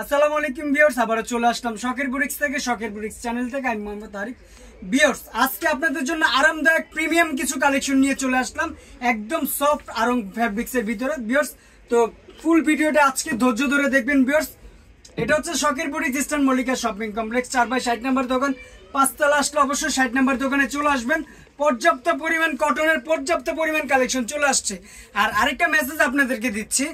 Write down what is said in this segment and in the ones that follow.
আসসালামু আলাইকুম ভিউয়ার্স, আবারো চলে আসলাম শখের বুটিক্স থেকে। শখের বুটিক্স চ্যানেল থেকে আমি মোহাম্মদ তারিক। ভিউয়ার্স, আজকে আপনাদের জন্য আরামদায়ক প্রিমিয়াম কিছু কালেকশন নিয়ে চলে আসলাম, একদম সফট আরং ফ্যাব্রিক্সের ভিতরে। ভিউয়ার্স, তো ফুল ভিডিওটা আজকে ধৈর্য ধরে দেখবেন। ভিউয়ার্স, এটা হচ্ছে শখের boutiques eastern Mallika shopping complex 4/60 নম্বর দোকান। 5 তলা আসলে অবশ্যই 60 নম্বর দোকানে চলে আসবেন। পর্যাপ্ত পরিমাণ কটনের পর্যাপ্ত পরিমাণ কালেকশন চলে আসছে। আর আরেকটা মেসেজ আপনাদেরকে দিচ্ছি,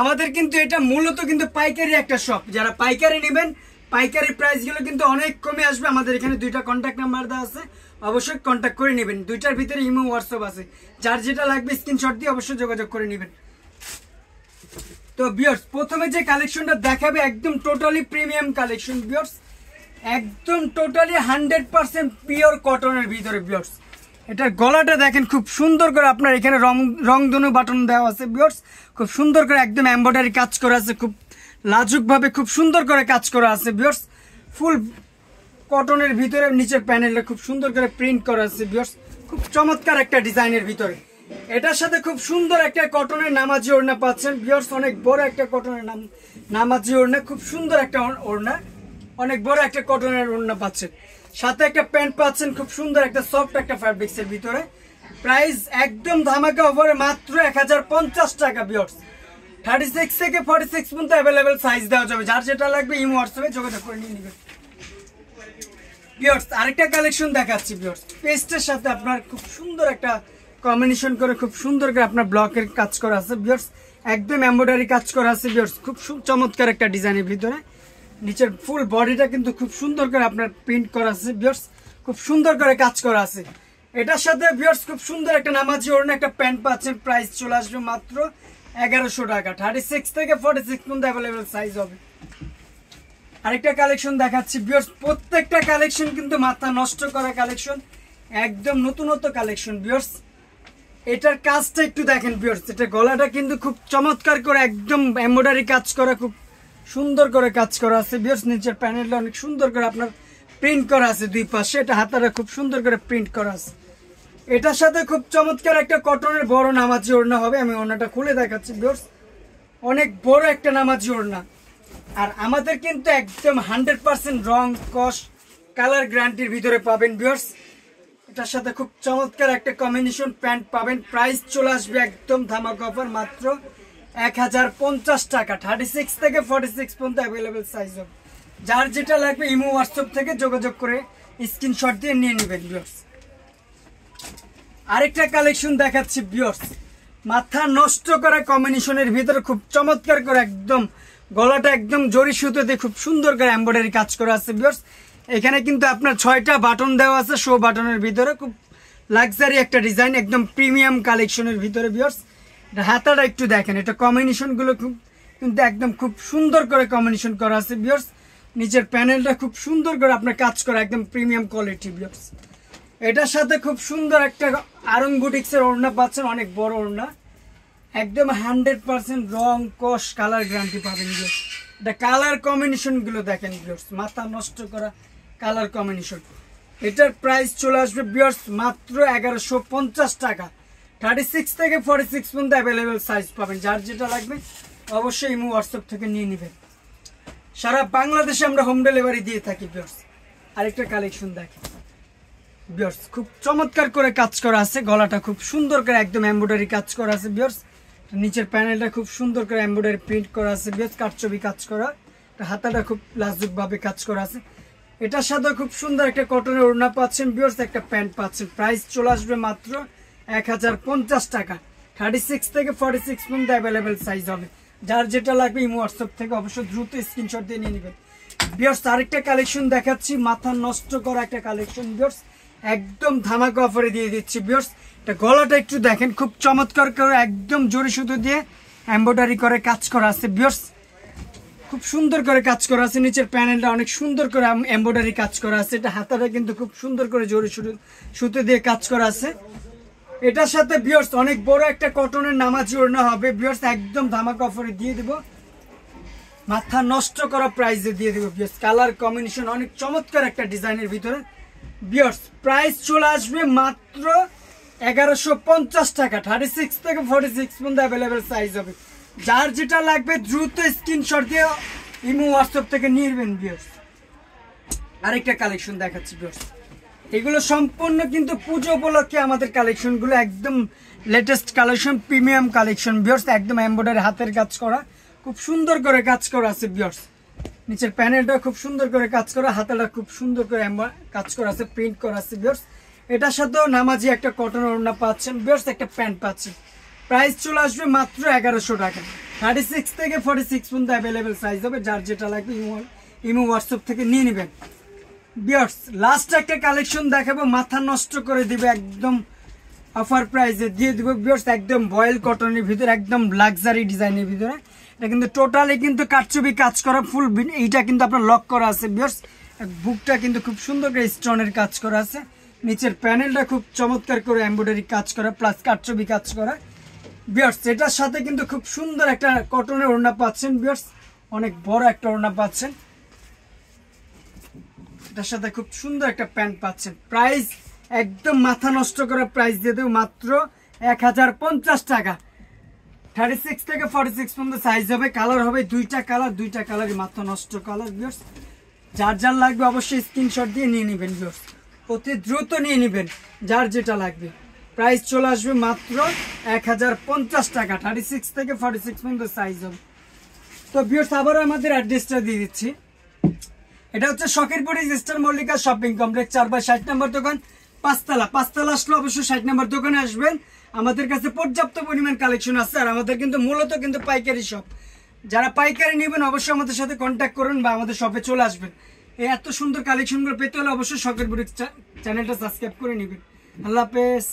আমাদের কিন্তু এটা মূলত কিন্তু পাইকারি একটা শপ। যারা পাইকারি নেবেন, পাইকারি প্রাইসগুলো কিন্তু অনেক কমে আসবে। আমাদের এখানে দুইটা কন্ট্যাক্ট নাম্বার দেওয়া আছে, অবশ্যই কন্ট্যাক্ট করে নেবেন। দুইটার ভিতরে ইমো হোয়াটসঅ্যাপ আছে, যার যেটা লাগবে স্ক্রিনশট দিয়ে অবশ্যই যোগাযোগ করে নেবেন। তো ভিউয়ার্স, প্রথমে যে কালেকশনটা দেখাবে একদম টোটালি প্রিমিয়াম কালেকশন। ভিউয়ার্স, একদম টোটালি 100% পিওর কটনের ভিতরে। ভিউয়ার্স, এটার গলাটা দেখেন খুব সুন্দর করে, আপনার এখানে রংধনু বাটন দেওয়া আছে। ভিউয়ার্স, খুব সুন্দর করে একদম এমব্রয়ডারি কাজ করা আছে, খুব লাজুকভাবে খুব সুন্দর করে কাজ করা আছে। ভিউয়ার্স, ফুল কটনের ভিতরে নিচের প্যানেলটা খুব সুন্দর করে প্রিন্ট করা আছে। ভিউয়ার্স, খুব চমৎকার একটা ডিজাইনের ভিতরে। এটার সাথে খুব সুন্দর একটা কটনের নামাজি ওড়না পাচ্ছেন। ভিউয়ার্স, অনেক বড় একটা কটনের নামাজি ওড়না, খুব সুন্দর একটা ওড়না, অনেক বড় একটা কটনের ওড়না পাচ্ছেন। সাথে একটা প্যান্ট পাচ্ছেন, খুব সুন্দর একটা সফট একটা ফ্যাব্রিক্সের ভিতরে। প্রাইস একদম ধামাকা অফারে মাত্র 1050 টাকা। ভিউয়ার্স, 36 থেকে 46 পর্যন্ত অ্যাভেলেবেল সাইজ দেওয়া যাবে। যার যেটা লাগবে ইমো হোয়াটসঅ্যাপে যোগাযোগ করে নিয়ে নেবেন। ভিউয়ার্স, আরেকটা কালেকশন দেখাচ্ছি। ভিউয়ার্স, পেস্টের সাথে আপনার খুব সুন্দর একটা কম্বিনেশন করে খুব সুন্দর করে আপনার ব্লকের কাজ করা আছে। ভিউয়ার্স, একদম এমব্রয়ডারি কাজ করা আছে। ভিউয়ার্স, খুব চমৎকার একটা ডিজাইনের ভিতরে। নিচের ফুল বডিটা কিন্তু খুব সুন্দর করে আপনার প্রিন্ট করা আছে। ভিউয়ার্স, খুব সুন্দর করে কাজ করা আছে। এটার সাথে ভিউয়ার্স খুব সুন্দর একটা নামাজি ওড়না একটা প্যান্ট পাচ্ছেন। প্রাইস চলে আসবে মাত্র 1100 টাকা। 36 থেকে 46 পর্যন্ত অ্যাভেলেবেল সাইজ হবে। আরেকটা কালেকশন দেখাচ্ছি। ভিউয়ার্স, প্রত্যেকটা কালেকশন কিন্তু মাথা নষ্ট করা কালেকশন, একদম নতুনত্ব কালেকশন। ভিউয়ার্স, এটার কাজটা একটু দেখেন। ভিউয়ার্স, এটা গলাটা কিন্তু খুব চমৎকার করে একদম এমব্রয়ডারি কাজ করা, খুব সুন্দর করে কাজ করা আছে। ভিউয়ার্স, নিচের প্যানেলটা অনেক সুন্দর করে আপনার প্রিন্ট করা আছে দুই পাশে। এটা হাতাটা খুব সুন্দর করে প্রিন্ট করা আছে। এটার সাথে খুব চমৎকার একটা কটনের বড় নামাজি ওড়না হবে। আমি ওড়নাটা খুলে দেখাচ্ছি। ভিউয়ার্স, অনেক বড় একটা নামাজি ওড়না। আর আমাদের কিন্তু একদম 100% রং কস কালার গ্যারান্টির ভিতরে পাবেন। ভিউয়ার্স, এটার সাথে খুব চমৎকার একটা কম্বিনেশন প্যান্ট পাবেন। প্রাইস চলে আসবে একদম ধামাকা অফার মাত্র 1050 টাকা। 36 থেকে 46 পর্যন্ত অ্যাভেলেবেল সাইজ হবে। যার যেটা লাগবে ইমো হোয়াটসঅ্যাপ থেকে যোগাযোগ করে স্ক্রিনশট দিয়ে নিয়ে নেবেন। ভিউয়ার্স, আরেকটা কালেকশন দেখাচ্ছি। ভিউয়ার্স, মাথা নষ্ট করা কম্বিনেশনের ভিতরে খুব চমৎকার করে একদম গলাটা একদম জরি সুতোতে খুব সুন্দর করে এমব্রয়ডারি কাজ করা আছে। ভিউয়ার্স, এখানে কিন্তু আপনার 6টা বাটন দেওয়া আছে শো বাটনের ভিতরে। খুব লাক্সারি একটা ডিজাইন, একদম প্রিমিয়াম কালেকশনের ভিতরে। ভিউয়ার্স, হাতাটা একটু দেখেন, এটা কম্বিনেশনগুলো খুব কিন্তু একদম খুব সুন্দর করে কম্বিনেশন করা আছে। ভিউয়ার্স, নিচের প্যানেলটা খুব সুন্দর করে আপনার কাজ করা, একদম প্রিমিয়াম কোয়ালিটি। ভিউয়ার্স, এটার সাথে খুব সুন্দর একটা আরং বুটিক্সের ওড়না পাচ্ছেন, অনেক বড় ওড়না, একদম 100% রং কস কালার গ্যারান্টি পাবেন। ভিউয়ার্স, এটা কালার কম্বিনেশনগুলো দেখেন। ভিউয়ার্স, মাথা নষ্ট করা কালার কম্বিনেশন। এটার প্রাইস চলে আসবে ভিউয়ার্স মাত্র 1150 টাকা। 36 থেকে 46 পর্যন্ত অ্যাভেলেবেল সাইজ পাবেন। যার যেটা লাগবে অবশ্যই ইমো হোয়াটসঅ্যাপ থেকে নিয়ে নেবেন। সারা বাংলাদেশে আমরা হোম ডেলিভারি দিয়ে থাকি। ভিউয়ার্স, আরেকটা কালেকশন দেখেন। ভিউয়ার্স, খুব চমৎকার করে কাজ করা আছে। গলাটা খুব সুন্দর করে একদম এমব্রয়ডারি কাজ করা আছে। ভিউয়ার্স, নিচের প্যানেলটা খুব সুন্দর করে এমব্রয়ডারি প্রিন্ট করা আছে। ভিউয়ার্স, কাটছবি কাজ করা, হাতাটা খুব লাজুকভাবে কাজ করা আছে। এটার সাথে খুব সুন্দর একটা কটনের ওড়না পাচ্ছেন। ভিউয়ার্স, একটা প্যান্ট পাচ্ছেন। প্রাইস চলে আসবে মাত্র 1050 টাকা। 36 থেকে 46 পর্যন্ত অ্যাভেলেবেল সাইজ হবে। যার যেটা লাগবে ইমো হোয়াটসঅ্যাপ থেকে অবশ্যই দ্রুত স্ক্রিনশট দিয়ে নিয়ে নেবেন। ভিউয়ার্স, আরেকটা কালেকশন দেখাচ্ছি, মাথা নষ্ট করা একটা কালেকশন। ভিউয়ার্স, একদম ধামাকা অফারে দিয়ে দিচ্ছি। ভিউয়ার্স, এটা গলাটা একটু দেখেন, খুব চমৎকার করে একদম জরি সুতো দিয়ে এমব্রয়ডারি করে কাজ করা আছে। ভিউয়ার্স, খুব সুন্দর করে কাজ করা আছে। নিচের প্যানেলটা অনেক সুন্দর করে এমব্রয়ডারি কাজ করা আছে। এটা হাতাটা কিন্তু খুব সুন্দর করে জরি সুতো দিয়ে কাজ করা আছে। এটার সাথে ভিউয়ার্স অনেক বড় একটা কটনের নামাজি ওড়না হবে। ভিউয়ার্স, একদম ধামাকা অফারে দিয়ে দেব, মাথা নষ্ট করা প্রাইসে দিয়ে দেবো। ভিউয়ার্স, কালার কম্বিনেশন অনেক চমৎকার একটা ডিজাইনের ভিতরে। ভিউয়ার্স, প্রাইস চলে আসবে মাত্র 1150 টাকা। 36 থেকে 46 পর্যন্ত অ্যাভেলেবেল সাইজ হবে। যার যেটা লাগবে দ্রুত স্ক্রিনশট দিয়ে ইমো হোয়াটসঅ্যাপ থেকে নিয়ে নেবেন ভিউয়ার্স। আরেকটা কালেকশন দেখাচ্ছি ভিউয়ার্স, এগুলো সম্পূর্ণ কিন্তু পুজো উপলক্ষে আমাদের কালেকশনগুলো একদম latest collection, premium collection viewers. একদম এমব্রয়ডারি হাতের কাজ করা, খুব সুন্দর করে কাজ করা আছে ভিউয়ার্স। নিচের প্যানেলটা খুব সুন্দর করে কাজ করা, হাতাটা খুব সুন্দর করে কাজ করা আছে, প্রিন্ট করা আছে ভিউয়ার্স। এটার সাথেও নামাজি একটা কটন ওড়না পাচ্ছেন ভিউয়ার্স, একটা প্যান্ট পাচ্ছেন। প্রাইস চলে আসবে মাত্র 1100 টাকা। 36 থেকে 46 পর্যন্ত অ্যাভেলেবেল সাইজ হবে, যার যেটা লাগবে ইমো হোয়াটসঅ্যাপ থেকে নিয়ে নেবেন ভিউয়ার্স। লাস্ট একটা কালেকশন দেখাবো, মাথা নষ্ট করে দিবে, একদম অফার প্রাইসে দিয়ে দিব ভিউয়ার্স। একদম বয়েল কটনের ভিতরে, একদম লাক্সারি ডিজাইনের ভিতরে। এটা কিন্তু টোটালি কিন্তু কারচুপি কাজ করা, ফুল এইটা কিন্তু আপনার লক করা আছে ভিউয়ার্স। বুকটা কিন্তু খুব সুন্দর করে স্টোনের কাজ করা আছে, নিচের প্যানেলটা খুব চমৎকার করে এমব্রয়ডারি কাজ করা প্লাস কারচুপি কাজ করা ভিউয়ার্স। এটার সাথে কিন্তু খুব সুন্দর একটা কটনের ওড়না পাচ্ছেন ভিউয়ার্স, অনেক বড় একটা ওড়না পাচ্ছেন। এটার সাথে খুব সুন্দর একটা প্যান্ট পাচ্ছেন। প্রাইস একদম মাথা নষ্ট করা প্রাইস দিয়ে দেবো মাত্র 1050 টাকা। 36 থেকে 46 পর্যন্ত সাইজ হবে, কালার হবে দুইটা কালারই মাথা নষ্ট কালার ভিউয়ার্স। যার যার লাগবে অবশ্যই স্ক্রিনশট দিয়ে নিয়ে নেবেন ভিউয়ার্স, অতি দ্রুত নিয়ে নেবেন যার যেটা লাগবে। প্রাইস চলে আসবে মাত্র 1050 টাকা। 36 থেকে 46 পর্যন্ত সাইজ হবে। তো ভিউয়ার্স আবারও আমাদের অ্যাড্রেসটা দিয়ে দিচ্ছি, এটা হচ্ছে শখেরপুর স্টার মল্লিকা শপিং কমপ্লেক্স 4/60 নম্বর দোকান, পাঁচতলা আসলে অবশ্যই 60 নম্বর দোকানে আসবেন। আমাদের কাছে পর্যাপ্ত পরিমাণ কালেকশন আছে, আর আমাদের কিন্তু মূলত কিন্তু পাইকারি শপ। যারা পাইকারি নেবেন অবশ্যই আমাদের সাথে কন্ট্যাক্ট করুন বা আমাদের শপে চলে আসবেন। এই এত সুন্দর কালেকশনগুলো পেতে হলে অবশ্যই শখেরপুর চ্যানেলটা সাবস্ক্রাইব করে নেবেন। আল্লাহ হাফেজ।